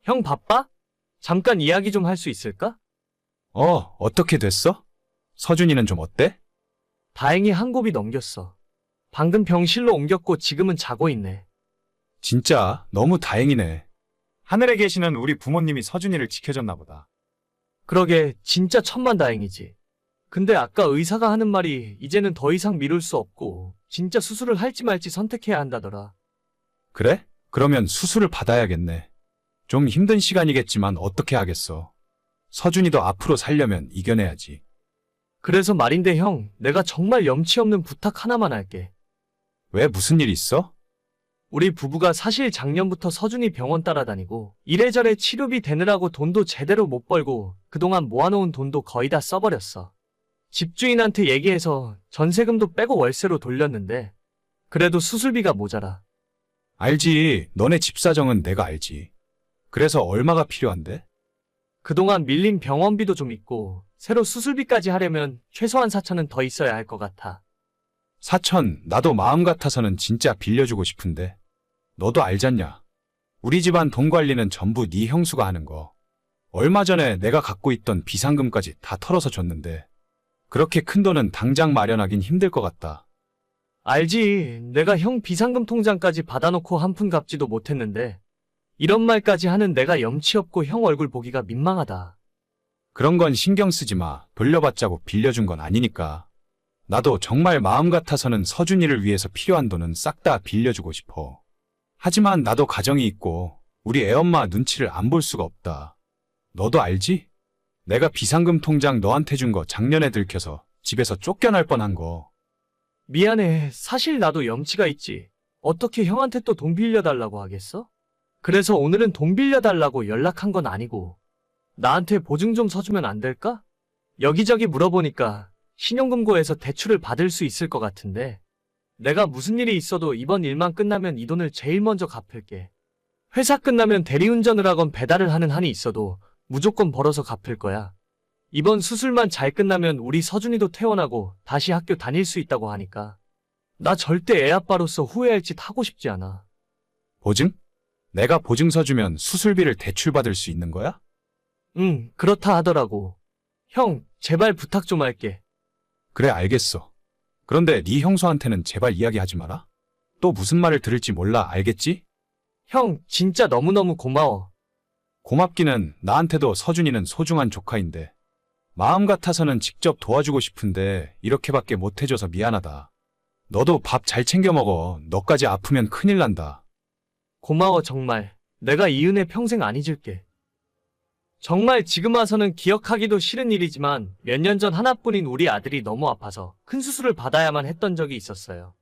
형 바빠? 잠깐 이야기 좀 할 수 있을까? 어떻게 됐어? 서준이는 좀 어때? 다행히 한 곱이 넘겼어. 방금 병실로 옮겼고 지금은 자고 있네. 진짜 너무 다행이네. 하늘에 계시는 우리 부모님이 서준이를 지켜줬나 보다. 그러게 진짜 천만다행이지. 근데 아까 의사가 하는 말이 이제는 더 이상 미룰 수 없고 진짜 수술을 할지 말지 선택해야 한다더라. 그래? 그러면 수술을 받아야겠네. 좀 힘든 시간이겠지만 어떻게 하겠어. 서준이도 앞으로 살려면 이겨내야지. 그래서 말인데 형, 내가 정말 염치 없는 부탁 하나만 할게. 왜 무슨 일 있어? 우리 부부가 사실 작년부터 서준이 병원 따라다니고 이래저래 치료비 대느라고 돈도 제대로 못 벌고 그동안 모아놓은 돈도 거의 다 써버렸어. 집주인한테 얘기해서 전세금도 빼고 월세로 돌렸는데 그래도 수술비가 모자라. 알지. 너네 집 사정은 내가 알지. 그래서 얼마가 필요한데? 그동안 밀린 병원비도 좀 있고 새로 수술비까지 하려면 최소한 4천은 더 있어야 할 것 같아. 4천, 나도 마음 같아서는 진짜 빌려주고 싶은데. 너도 알잖냐. 우리 집안 돈 관리는 전부 네 형수가 하는 거. 얼마 전에 내가 갖고 있던 비상금까지 다 털어서 줬는데 그렇게 큰 돈은 당장 마련하긴 힘들 것 같다. 알지. 내가 형 비상금 통장까지 받아놓고 한 푼 갚지도 못했는데 이런 말까지 하는 내가 염치 없고 형 얼굴 보기가 민망하다. 그런 건 신경 쓰지 마. 돌려받자고 빌려준 건 아니니까. 나도 정말 마음 같아서는 서준이를 위해서 필요한 돈은 싹 다 빌려주고 싶어. 하지만 나도 가정이 있고 우리 애엄마 눈치를 안 볼 수가 없다. 너도 알지? 내가 비상금 통장 너한테 준 거 작년에 들켜서 집에서 쫓겨날 뻔한 거. 미안해. 사실 나도 염치가 있지. 어떻게 형한테 또 돈 빌려달라고 하겠어? 그래서 오늘은 돈 빌려달라고 연락한 건 아니고 나한테 보증 좀 서주면 안 될까? 여기저기 물어보니까 신용금고에서 대출을 받을 수 있을 것 같은데 내가 무슨 일이 있어도 이번 일만 끝나면 이 돈을 제일 먼저 갚을게. 회사 끝나면 대리운전을 하건 배달을 하는 한이 있어도 무조건 벌어서 갚을 거야. 이번 수술만 잘 끝나면 우리 서준이도 퇴원하고 다시 학교 다닐 수 있다고 하니까 나 절대 애 아빠로서 후회할 짓 하고 싶지 않아. 보증? 내가 보증서 주면 수술비를 대출받을 수 있는 거야? 응, 그렇다 하더라고. 형, 제발 부탁 좀 할게. 그래, 알겠어. 그런데 네 형수한테는 제발 이야기하지 마라. 또 무슨 말을 들을지 몰라, 알겠지? 형, 진짜 너무너무 고마워. 고맙기는 나한테도 서준이는 소중한 조카인데 마음 같아서는 직접 도와주고 싶은데 이렇게밖에 못해줘서 미안하다. 너도 밥 잘 챙겨 먹어. 너까지 아프면 큰일 난다. 고마워 정말. 내가 이 은혜 평생 안 잊을게. 정말 지금 와서는 기억하기도 싫은 일이지만 몇 년 전 하나뿐인 우리 아들이 너무 아파서 큰 수술을 받아야만 했던 적이 있었어요.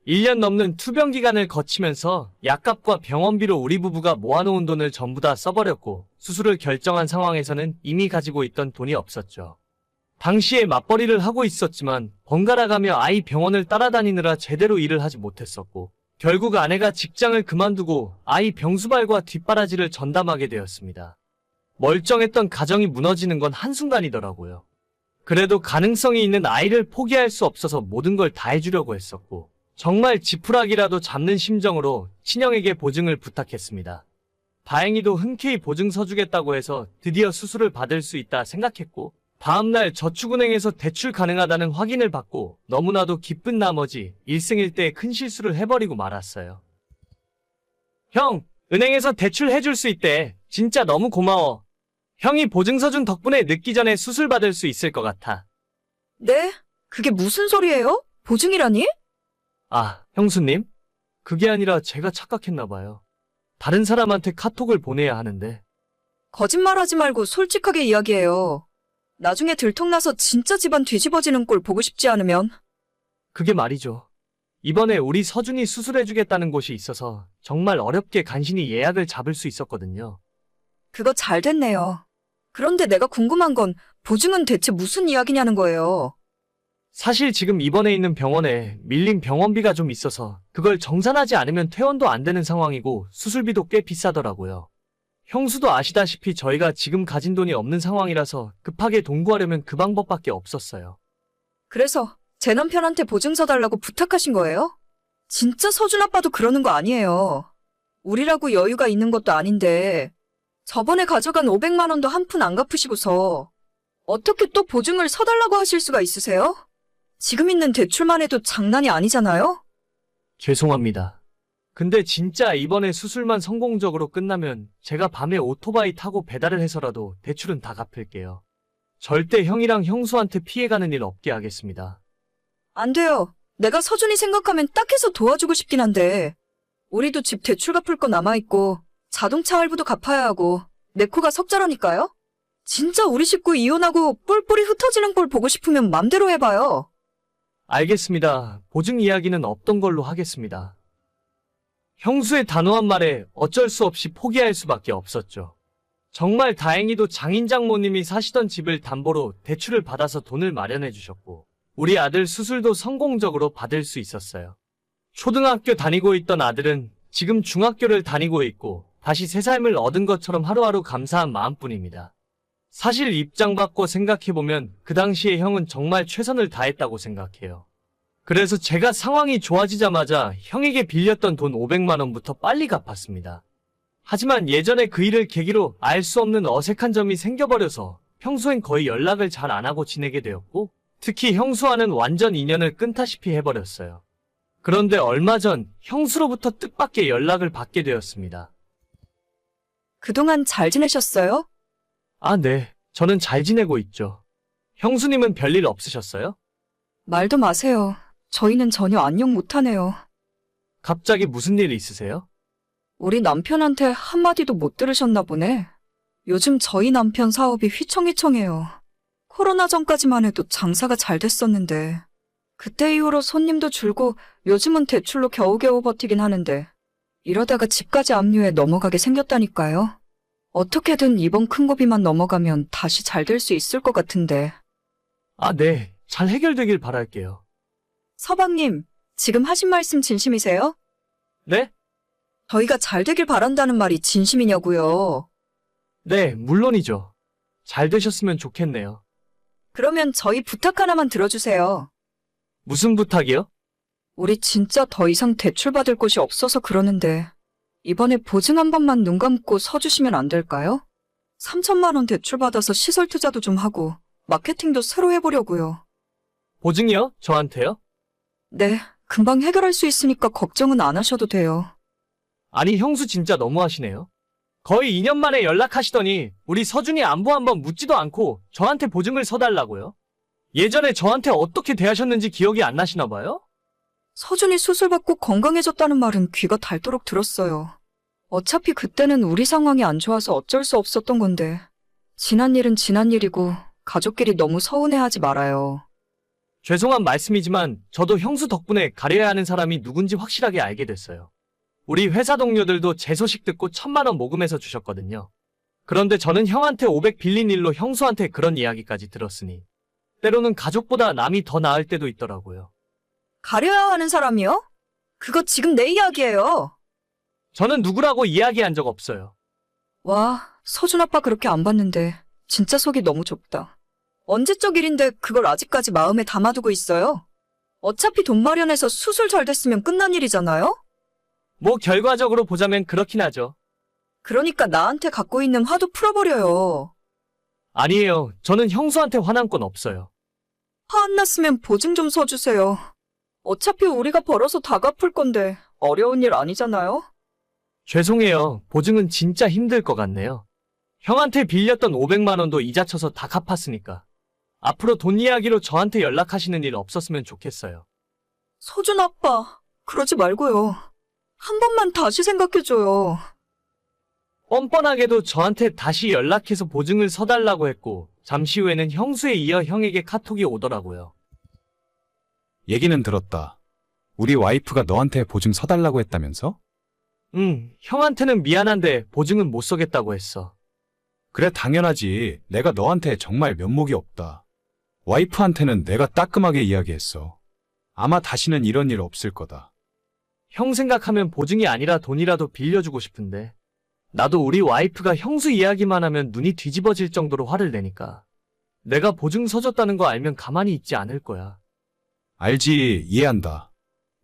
1년 넘는 투병 기간을 거치면서 약값과 병원비로 우리 부부가 모아놓은 돈을 전부 다 써버렸고 수술을 결정한 상황에서는 이미 가지고 있던 돈이 없었죠. 당시에 맞벌이를 하고 있었지만 번갈아가며 아이 병원을 따라다니느라 제대로 일을 하지 못했었고 결국 아내가 직장을 그만두고 아이 병수발과 뒷바라지를 전담하게 되었습니다. 멀쩡했던 가정이 무너지는 건 한순간이더라고요. 그래도 가능성이 있는 아이를 포기할 수 없어서 모든 걸 다 해주려고 했었고 정말 지푸라기라도 잡는 심정으로 친형에게 보증을 부탁했습니다. 다행히도 흔쾌히 보증 서주겠다고 해서 드디어 수술을 받을 수 있다 생각했고 다음날 저축은행에서 대출 가능하다는 확인을 받고 너무나도 기쁜 나머지 일생일대의 큰 실수를 해버리고 말았어요. 형, 은행에서 대출 해줄 수 있대. 진짜 너무 고마워. 형이 보증 서준 덕분에 늦기 전에 수술 받을 수 있을 것 같아. 네? 그게 무슨 소리예요? 보증이라니? 아, 형수님? 그게 아니라 제가 착각했나봐요. 다른 사람한테 카톡을 보내야 하는데. 거짓말하지 말고 솔직하게 이야기해요. 나중에 들통나서 진짜 집안 뒤집어지는 꼴 보고 싶지 않으면. 그게 말이죠. 이번에 우리 서준이 수술해주겠다는 곳이 있어서 정말 어렵게 간신히 예약을 잡을 수 있었거든요. 그거 잘 됐네요. 그런데 내가 궁금한 건 보증은 대체 무슨 이야기냐는 거예요. 사실 지금 입원해 있는 병원에 밀린 병원비가 좀 있어서 그걸 정산하지 않으면 퇴원도 안 되는 상황이고 수술비도 꽤 비싸더라고요. 형수도 아시다시피 저희가 지금 가진 돈이 없는 상황이라서 급하게 돈 구하려면 그 방법밖에 없었어요. 그래서 제 남편한테 보증서 달라고 부탁하신 거예요? 진짜 서준 아빠도 그러는 거 아니에요. 우리라고 여유가 있는 것도 아닌데 저번에 가져간 500만 원도 한 푼 안 갚으시고서 어떻게 또 보증을 서달라고 하실 수가 있으세요? 지금 있는 대출만 해도 장난이 아니잖아요? 죄송합니다. 근데 진짜 이번에 수술만 성공적으로 끝나면 제가 밤에 오토바이 타고 배달을 해서라도 대출은 다 갚을게요. 절대 형이랑 형수한테 피해가는 일 없게 하겠습니다. 안 돼요. 내가 서준이 생각하면 딱해서 도와주고 싶긴 한데 우리도 집 대출 갚을 거 남아있고 자동차 할부도 갚아야 하고 내 코가 석자라니까요? 진짜 우리 식구 이혼하고 뿔뿔이 흩어지는 꼴 보고 싶으면 맘대로 해봐요. 알겠습니다. 보증 이야기는 없던 걸로 하겠습니다. 형수의 단호한 말에 어쩔 수 없이 포기할 수밖에 없었죠. 정말 다행히도 장인 장모님이 사시던 집을 담보로 대출을 받아서 돈을 마련해 주셨고 우리 아들 수술도 성공적으로 받을 수 있었어요. 초등학교 다니고 있던 아들은 지금 중학교를 다니고 있고 다시 새 삶을 얻은 것처럼 하루하루 감사한 마음뿐입니다. 사실 입장 바꿔 생각해보면 그 당시에 형은 정말 최선을 다했다고 생각해요. 그래서 제가 상황이 좋아지자마자 형에게 빌렸던 돈 500만 원부터 빨리 갚았습니다. 하지만 예전에 그 일을 계기로 알 수 없는 어색한 점이 생겨버려서 평소엔 거의 연락을 잘 안 하고 지내게 되었고 특히 형수와는 완전 인연을 끊다시피 해버렸어요. 그런데 얼마 전 형수로부터 뜻밖의 연락을 받게 되었습니다. 그동안 잘 지내셨어요? 아, 네. 저는 잘 지내고 있죠. 형수님은 별일 없으셨어요? 말도 마세요. 저희는 전혀 안녕 못하네요. 갑자기 무슨 일 있으세요? 우리 남편한테 한마디도 못 들으셨나 보네. 요즘 저희 남편 사업이 휘청휘청해요. 코로나 전까지만 해도 장사가 잘 됐었는데 그때 이후로 손님도 줄고 요즘은 대출로 겨우겨우 버티긴 하는데 이러다가 집까지 압류해 넘어가게 생겼다니까요. 어떻게든 이번 큰 고비만 넘어가면 다시 잘 될 수 있을 것 같은데. 아, 네. 잘 해결되길 바랄게요. 서방님, 지금 하신 말씀 진심이세요? 네? 저희가 잘 되길 바란다는 말이 진심이냐고요. 네, 물론이죠. 잘 되셨으면 좋겠네요. 그러면 저희 부탁 하나만 들어주세요. 무슨 부탁이요? 우리 진짜 더 이상 대출 받을 곳이 없어서 그러는데 이번에 보증 한 번만 눈 감고 서주시면 안 될까요? 3천만 원 대출 받아서 시설 투자도 좀 하고 마케팅도 새로 해보려고요. 보증이요? 저한테요? 네, 금방 해결할 수 있으니까 걱정은 안 하셔도 돼요. 아니, 형수 진짜 너무하시네요. 거의 2년 만에 연락하시더니 우리 서준이 안부 한번 묻지도 않고 저한테 보증을 서달라고요? 예전에 저한테 어떻게 대하셨는지 기억이 안 나시나 봐요? 서준이 수술받고 건강해졌다는 말은 귀가 닳도록 들었어요. 어차피 그때는 우리 상황이 안 좋아서 어쩔 수 없었던 건데 지난 일은 지난 일이고 가족끼리 너무 서운해하지 말아요. 죄송한 말씀이지만 저도 형수 덕분에 가려야 하는 사람이 누군지 확실하게 알게 됐어요. 우리 회사 동료들도 제 소식 듣고 1,000만 원 모금해서 주셨거든요. 그런데 저는 형한테 500 빌린 일로 형수한테 그런 이야기까지 들었으니 때로는 가족보다 남이 더 나을 때도 있더라고요. 가려야 하는 사람이요? 그거 지금 내 이야기예요. 저는 누구라고 이야기한 적 없어요. 와, 서준 아빠 그렇게 안 봤는데 진짜 속이 너무 좁다. 언제적 일인데 그걸 아직까지 마음에 담아두고 있어요? 어차피 돈 마련해서 수술 잘 됐으면 끝난 일이잖아요? 뭐 결과적으로 보자면 그렇긴 하죠. 그러니까 나한테 갖고 있는 화도 풀어버려요. 아니에요. 저는 형수한테 화난 건 없어요. 화 안 났으면 보증 좀 서주세요. 어차피 우리가 벌어서 다 갚을 건데 어려운 일 아니잖아요? 죄송해요. 보증은 진짜 힘들 것 같네요. 형한테 빌렸던 500만 원도 이자 쳐서 다 갚았으니까. 앞으로 돈 이야기로 저한테 연락하시는 일 없었으면 좋겠어요. 서준 아빠, 그러지 말고요. 한 번만 다시 생각해줘요. 뻔뻔하게도 저한테 다시 연락해서 보증을 서달라고 했고 잠시 후에는 형수에 이어 형에게 카톡이 오더라고요. 얘기는 들었다. 우리 와이프가 너한테 보증 서달라고 했다면서? 형한테는 미안한데 보증은 못 서겠다고 했어. 그래, 당연하지. 내가 너한테 정말 면목이 없다. 와이프한테는 내가 따끔하게 이야기했어. 아마 다시는 이런 일 없을 거다. 형 생각하면 보증이 아니라 돈이라도 빌려주고 싶은데 나도 우리 와이프가 형수 이야기만 하면 눈이 뒤집어질 정도로 화를 내니까 내가 보증 서줬다는 거 알면 가만히 있지 않을 거야. 알지, 이해한다.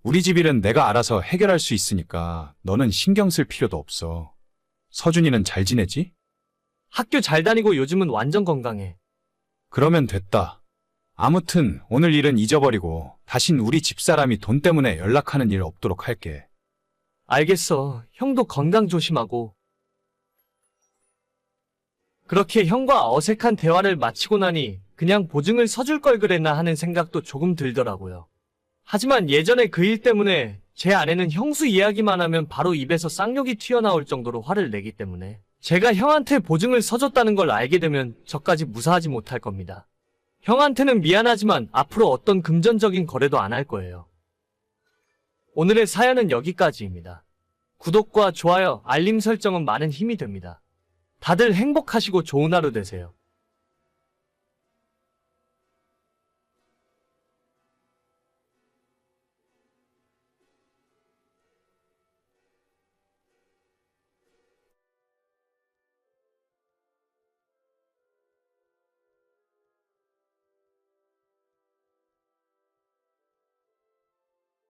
우리 집 일은 내가 알아서 해결할 수 있으니까 너는 신경 쓸 필요도 없어. 서준이는 잘 지내지? 학교 잘 다니고 요즘은 완전 건강해. 그러면 됐다. 아무튼 오늘 일은 잊어버리고 다신 우리 집사람이 돈 때문에 연락하는 일 없도록 할게. 알겠어. 형도 건강 조심하고. 그렇게 형과 어색한 대화를 마치고 나니 그냥 보증을 서줄 걸 그랬나 하는 생각도 조금 들더라고요. 하지만 예전에 그 일 때문에 제 아내는 형수 이야기만 하면 바로 입에서 쌍욕이 튀어나올 정도로 화를 내기 때문에 제가 형한테 보증을 서줬다는 걸 알게 되면 저까지 무사하지 못할 겁니다. 형한테는 미안하지만 앞으로 어떤 금전적인 거래도 안 할 거예요. 오늘의 사연은 여기까지입니다. 구독과 좋아요, 알림 설정은 많은 힘이 됩니다. 다들 행복하시고 좋은 하루 되세요.